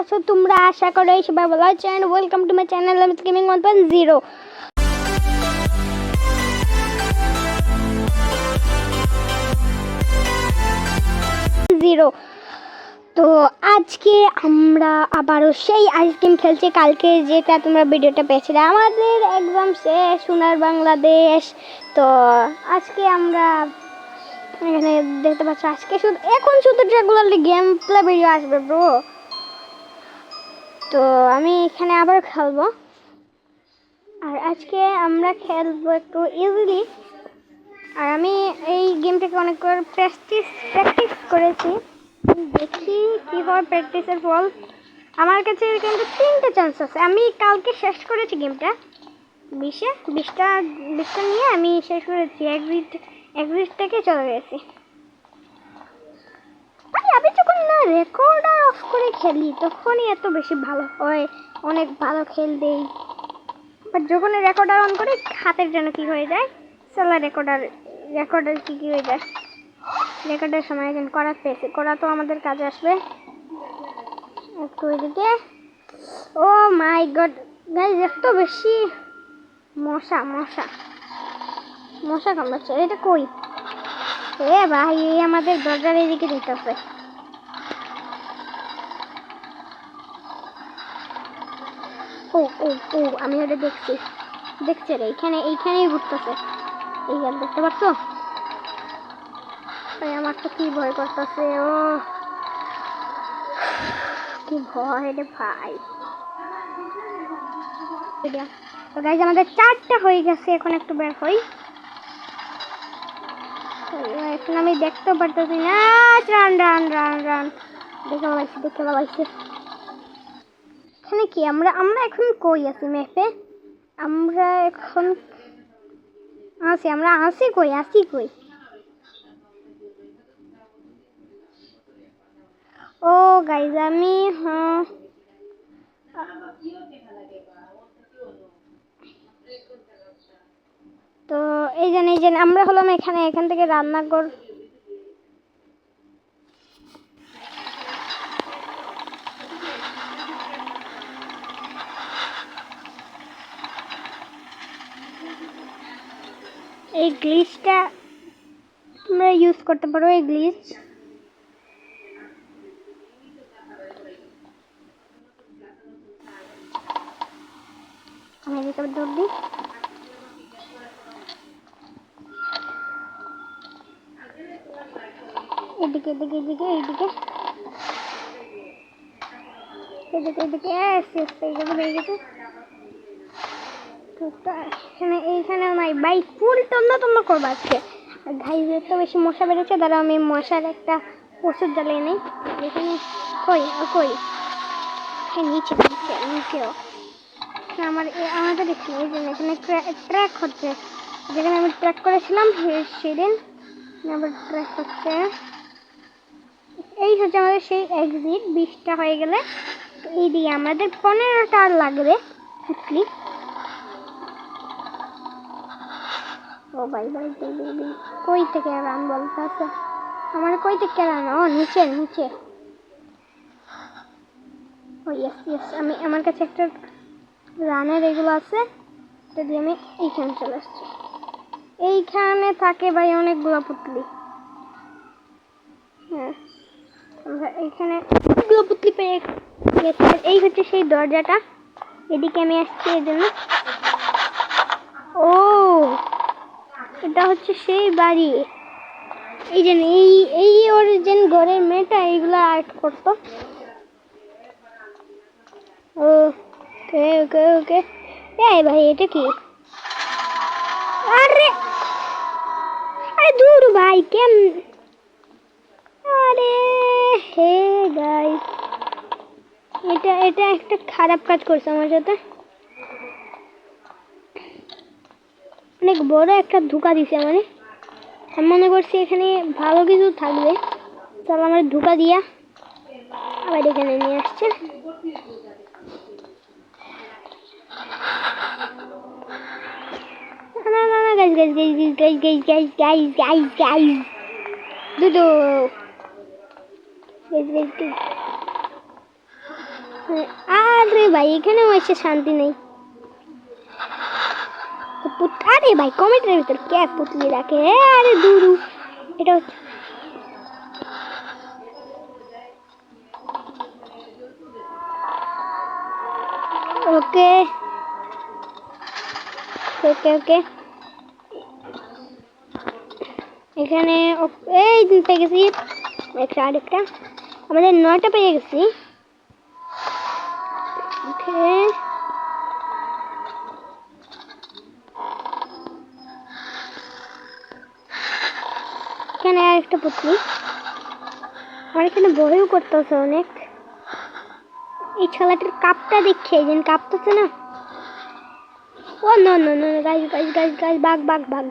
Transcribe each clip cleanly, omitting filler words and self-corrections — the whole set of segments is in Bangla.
আছো তোমরা? আশা করি সবাই ভালো আছো and welcome to my channel আমি গেমিং 1.0 তো আজকে আমরা আবারও সেই আইসক্রিম খেলছি। কালকে যেটা তোমরা ভিডিওটা পেয়েছিলে, আমাদের এক্সাম শেষ সোনার বাংলাদেশ। তো আজকে আমরা এখানে দেখতে পাচ্ছ, আজকে শুধু রেগুলারলি গেম প্লে ভিডিও আসবে ব্রো। তো আমি এখানে আবার খেলবো, আর আজকে আমরা খেলবো একটু ইজিলি। আর আমি এই গেমটাকে অনেক করে প্র্যাকটিস করেছি, দেখি কি হয় প্র্যাকটিসের ফল। আমার কাছে কিন্তু 3টে চান্স আছে। আমি কালকে শেষ করেছি গেমটা, 20টা নিয়ে আমি শেষ করেছি। এক্সিট থেকে চলে গেছি। আমি যখন না রেকর্ডার অফ করে খেলি তখনই এত বেশি ভালো হয়, অনেক ভালো খেল দেই। বাট যখন রেকর্ডার অন করি হাতের যেন কি হয়ে যায়, চলা রেকর্ডার কি হয়ে যায়। রেকর্ডের সময় এখন করা পেয়েছে, করা তো আমাদের কাজে আসবে। একটু এদিকে, ও মাই গড গাইস, এত বেশি মশা কামড়াচ্ছে। এটা কই? এ ভাই, এই আমাদের দরজার এদিকে দিতেছে। ও ও ও আমি ওটা দেখছি রে, এইখানেই ঘুরতেছে। এই গান দেখতে পাচ্ছ? আমার তো কি ভয় করতেছে, ও কি ভয় রে ভাই। তো গাইস, আমাদের 4টা হয়ে গেছে। এখন একটু বের হই। এখন আমি দেখতে পারতেছি না। রান দেখে পালাইছে। এখানে কি আমরা এখন কই আছি ম্যাপে? আমরা এখন আছি কই? ও গাইজ, আমি তো এই যে আমরা হলাম এখান থেকে রান্নাঘর। এই গ্লিচটা তোমরা ইউজ করতে পারো, এই গ্লিচ। আমি এদিকে দৌড় দিই। এদিকে হয়ে গেছে। এইখানে নাই ভাই, ফুল তন্ন করবো আজকে। গাইজ এত বেশি মশা বেড়েছে, দ্বারা আমি মশার একটা ওষুধ জ্বালিয়ে নিই। এখানে কই নিচেও আমাদের এখানে ট্র্যাক হচ্ছে, যেখানে আমি ট্র্যাক করেছিলাম সেদিন আবার ট্র্যাক হচ্ছে। এই হচ্ছে আমাদের সেই এক্সিট। 20টা হয়ে গেলে এই দিকে আমাদের 15টা লাগবে পুটলি। ও ভাই কই থেকে রান বলতে আছে? আমার কই থেকে রান? ও নিচে। ও ইয়েস আমার কাছে একটা রানের এগুলো আছে, এটা দিয়ে আমি এইখানে চলে আসছি। এইখানে থাকে ভাই অনেকগুলো পুটলি। হ্যাঁ, আমরা এইখানে অনেকগুলো পুটলি পেয়ে গেছি। এই হচ্ছে সেই দরজাটা, এদিকে আমি আসছি এই জন্য। ও এটা হচ্ছে সেই বাড়ি। এই যে এই ওর যে ঘরের মেয়েটা এইগুলা আর্ট করতো। ওকে এই ভাই, এটা কি? আরে দূর ভাই, আরে হে গাইস, এটা একটা খারাপ কাজ করছে আমার সাথে। অনেক বড় একটা ধোঁকা দিছে আমি মনে করছি এখানে ভালো কিছু থাকবে, তাহলে আমার ধোঁকা দিয়া আবার এখানে নিয়ে আসছে। আরে ভাই এখানেও এসে শান্তি নেই। আরে ভাই কমেন্টের ভিতর কে পুতলি রাখে? আরে দুরু এটা ওকে ওকে ওকে এখানে এই পেয়ে গেছি একটা আরেকটা। আমাদের 9টা পেয়ে গেছি। ওকে এখানে আরেকটা পুতলি। আমার এখানে বড়ও করতেছে অনেক। এই ছেলেটার কাপটা দেখছে, এই যে কাঁপতেছে না। Oh no no no guys guys guys guys bug bug bug.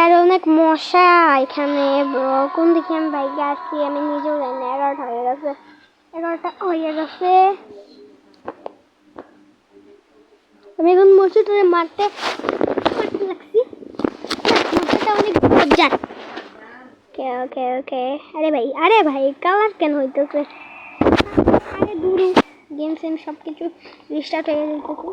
আর অনেক মশা এখানে ব্রো। কোন দিকে আমি বাইকে আসছি আমি নিজেও জানি না। 11টা হয়ে গেছে, 11টা হয়ে গেছে। আমি এখন মশাটারে মারতে লাগছি। মশাটা অনেক মজার। ওকে ওকে ওকে আরে ভাই কালার কেন হইতেছে? আরে দূরে গেম সেম সব কিছু রিস্টার্ট হয়ে যেতেছে।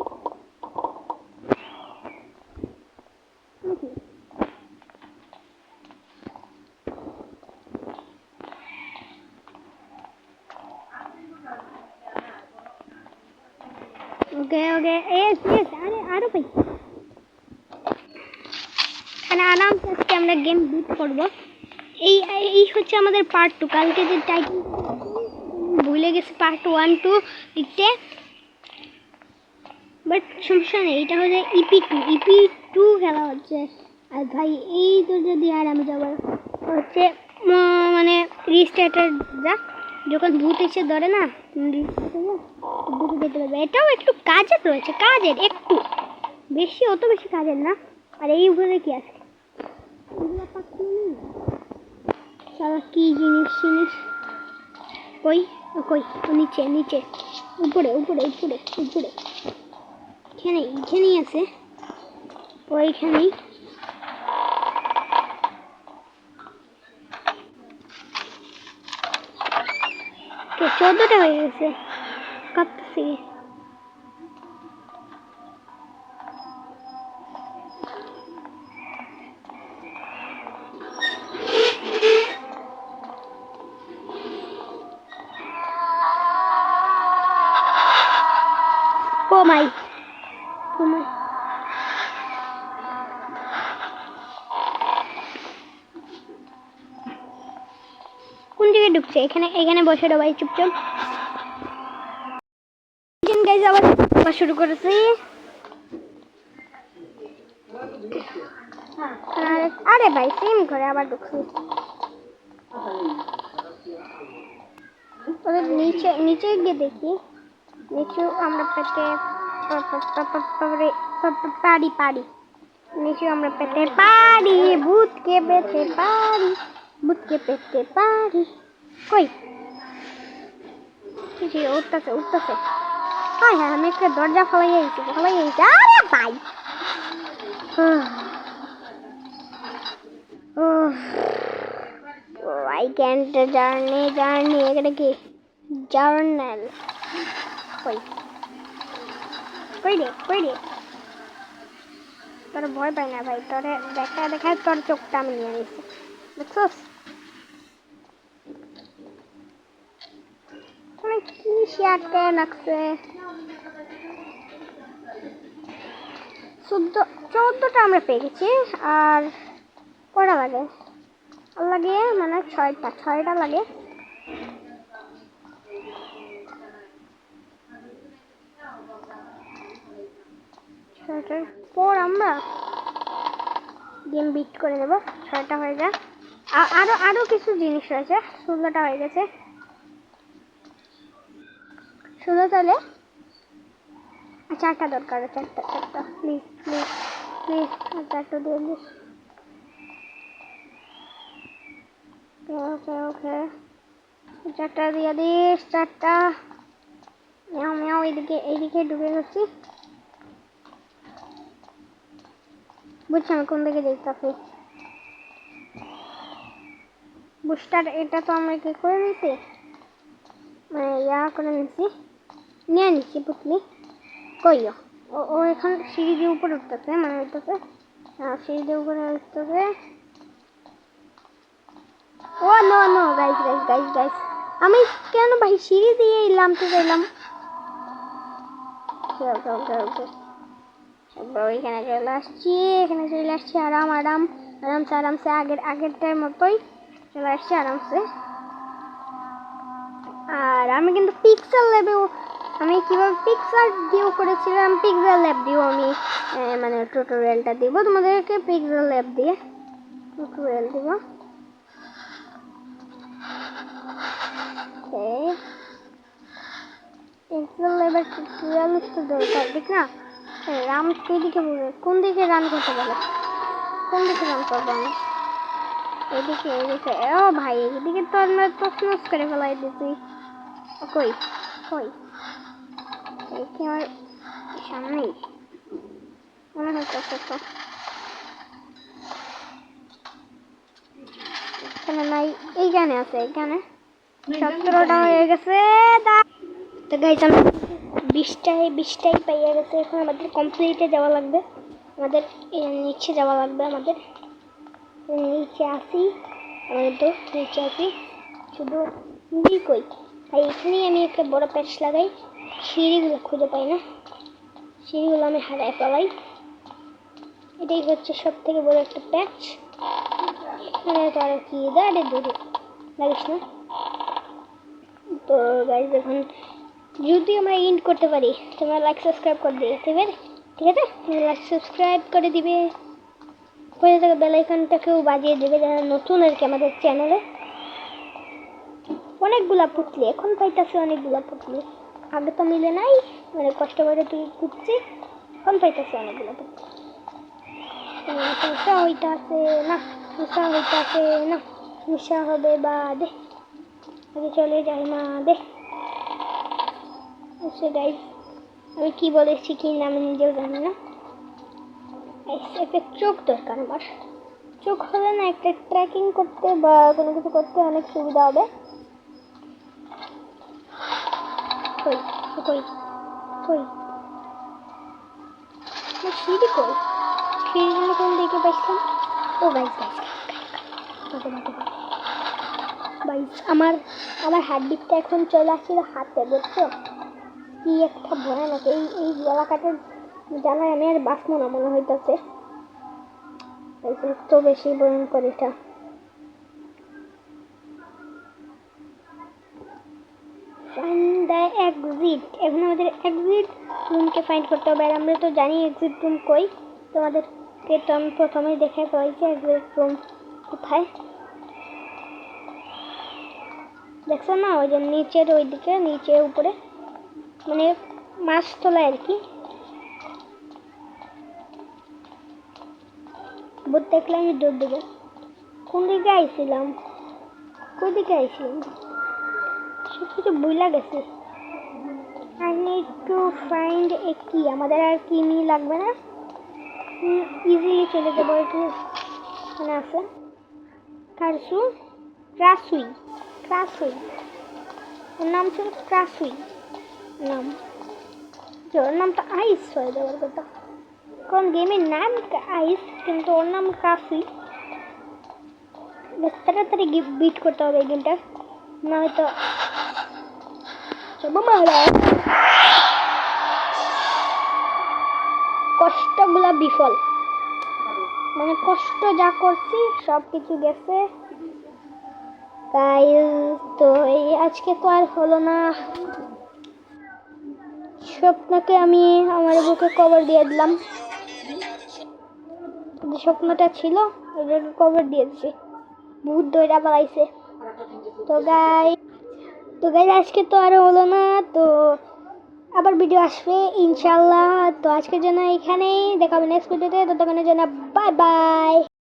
ওকে ওকে এস এস আরে আরো ভাই এখানে আরামসে আজকে আমরা গেম বিট করব। এই এই হচ্ছে আমাদের পার্ট 2। কালকে যে টাইটেল ভুলে গেছি পার্ট 1 2 লিখতে, বাট সমস্যা নেই। এটা হচ্ছে ইপি 2 খেলা হচ্ছে। আর ভাই এই তো যদি আর আমি যাবার হচ্ছে মানে রিস্টার্টার যা যখন ভূত এসে ধরে না ঢুকে যেতে পারবে। এটাও একটু কাজের রয়েছে, কাজের একটু বেশি, অত বেশি কাজের না। আর এই উপরে কি আছে সারা কি জিনিস কই কই নিচে নিচে উপরে উপরে উপরে উপরে এখানেই আছে ওইখানেই। 14টা হয়ে গেছে কাঁপতেছি। ও মাই কোন জায়গায় ঢুকছে? এখানে বসে ভাই চুপচাপ। গাইস আবার শুরু করেছি। আরে ভাই সেম করে আবার ঢুকছি। ওদের নিচে গিয়ে দেখি। নিচে আমরা পেতে পারি নিচে আমরা পেতে পারি, ভূতকে পেতে পারি, ভূতকে পেতে পারি। কই উঠতেছে। হ্যাঁ আমি একটা দরজা ফলাইছি। আরে ভাই I can't journey এখানে কি জার্নাল কই রে তোর ভয় পাই না ভাই। তোরে দেখা তোর চোখটা আমি নিয়ে নিচ্ছি দেখছোস? কি শিয়ারটা লাগছে। 14টা আমরা পেয়ে গেছি। আর কটা লাগে মানে 6টা লাগে। ছয়টার পর আমরা গেম বিট করে দেবো। 6টা হয়ে যায়। আরো কিছু জিনিস রয়েছে। 16টা হয়ে গেছে। 16 তাহলে 4টা দরকার। 4টা প্লিজ 4টা দিয়ে দিস। ওকে 4টা দিয়ে দিস। 4টা মেও এইদিকে ঢুকে গেছি। বুঝছি আমি কোন দিকে যেতেছি। বুস্টার এটা তো আমরা কি করে নিছি, মানে ইয়া করে নিছি, নিয়ে নিচ্ছি পুতলি। কইও ও ও এখন সিঁড়ি দিয়ে উপরে উঠতেছে, মানে উঠতেছে, সিঁড়ি দিয়ে উপরে উঠতেছে। Oh no no guys guys guys guys, আমি কেন ভাই সিঁড়ি দিয়ে নামতে চাইলাম। এখানে চলে আসছি, এখানে চলে আসছি, আরাম আরাম আরামসে আরামসে আগেরটার মতোই চলে আসছি আরামসে। আর আমি কিন্তু পিক্সেল ল্যাবেও, আমি কিভাবে পিক্সেল দিয়েও করেছিলাম, পিক্সেল ল্যাব দিয়েও আমি মানে টিউটোরিয়ালটা দিব তোমাদেরকে, পিক্সেল ল্যাব দিয়ে টিউটোরিয়াল দিব। পিক্সেল ল্যাবের টিউটোরিয়াল তো দরকার, দেখ না রাম কোন দিকে বলে, কোন দিকে রান করতে বলে, কোন দিকে রান করবো আমি, এদিকে এদিকে। ও ভাই এদিকে তো আমরা তো ক্লোজ করে ফেলাই দিচ্ছি। কই কই কি আমার সামনেই মনে হচ্ছে তো, এখানে নাই, এইখানে আছে, এইখানে 17টা হয়ে গেছে। তো গাইস আমি 20টাই পাইয়া গেছে। এখন আমাদের কমপ্লিটে যাওয়া লাগবে, আমাদের নিচে যাওয়া লাগবে, আমাদের নিচে আসি, আমাদের তো নিচে আসি, শুধু সিঁড়ি কই ভাই, এখানেই আমি একটা বড় প্যাচ লাগাই, সিঁড়িগুলো খুঁজে পাই না, সিঁড়িগুলো আমি হারাই ফেলাই, এটাই হচ্ছে সব থেকে বড় একটা প্যাচ। এখানে তো আর কি দাঁড়ে দূরে লাগিস না। তো গাইস এখন যদি আমরা ইন্ড করতে পারি, তোমরা লাইক সাবস্ক্রাইব করে দিবে, ঠিক আছে? তোমরা লাইক সাবস্ক্রাইব করে দিবে, করে থাকা বেল আইকনটাকেও বাজিয়ে দেবে যারা নতুন আর কি আমাদের চ্যানেলে। অনেকগুলা পুতলি এখন পাইতেছে, অনেকগুলা পুতলি, আগে তো মিলে নাই, মানে কষ্ট করে তুই খুঁজছি, এখন পাইতেছে অনেকগুলা পুতলি। উষা হইতাছে না, উষা হইতাছে না, উষা হবে বা দে, আগে চলে যাই মা দে। গাইস আমি কি বলেছি কি না আমি নিজেও জানি না। একটা চোখ দরকার আমার, চোখ হলে না একটা ট্র্যাকিং করতে বা কোনো কিছু করতে অনেক সুবিধা হবে। কই কই কই সিঁড়ি কই, সিঁড়িগুলো কোন দিকে পাইছিলাম। ও গাইস গাইস গাইস আমার আমার হাতবিটটা এখন চলে আসছিল হাতে, বুঝছো কি একটা ভয়ানক, এই এলাকাটার জ্বালায় আমি আর বাঁচবো না মনে হইতেছে, তো বেশি ভয়ঙ্কর এটা। ফাইন্ড দ্য এক্সিট, এখন আমাদের এক্সিট রুমকে ফাইন্ড করতে হবে, আর আমরা তো জানি এক্সিট রুম কই, তোমাদেরকে তো আমি প্রথমেই দেখে পাইছি এক্সিট রুম কোথায়, দেখছো না ওই যে নিচের ওইদিকে, নিচে উপরে মানে মাছ তোলায় আর কি। ভূত দেখলে আমি দৌড় দেবো। কোন দিকে আইছিলাম, কোন দিকে আইছিলাম, সব কিছু বুইলা গেছে। I need to find a কি, আমাদের আর কি নি লাগবে না, ইজিলি চলে যাবো। এখানে আছে কারসু, ক্রাসুই, ক্রাসুই, ওর নাম ছিল ক্রাসুই নাম, ওর নাম তো আইস হয়ে যাওয়ার কথা, কারণ গেমের নাম আইস কিন্তু ওর নাম ক্রাসুই। বেশ তাড়াতাড়ি বিট করতে হবে এই গেমটা, না হয়তো কষ্টগুলা বিফল, মানে কষ্ট যা করছি সব কিছু গেছে। তাই তো এই আজকে তো আর হলো না, স্বপ্নকে আমি আমার বুকে কভার দিয়ে দিলাম, যে স্বপ্নটা ছিল ওটাকে কভার দিয়ে দিছি, ভূত দইরা পালাইছে। তো গাই আজকে তো আর হলো না, তো আবার ভিডিও আসবে ইনশাল্লাহ। তো আজকের জন্য এখানেই, দেখা হবে নেক্সট ভিডিওতে, ততক্ষণের জন্য বাই বাই।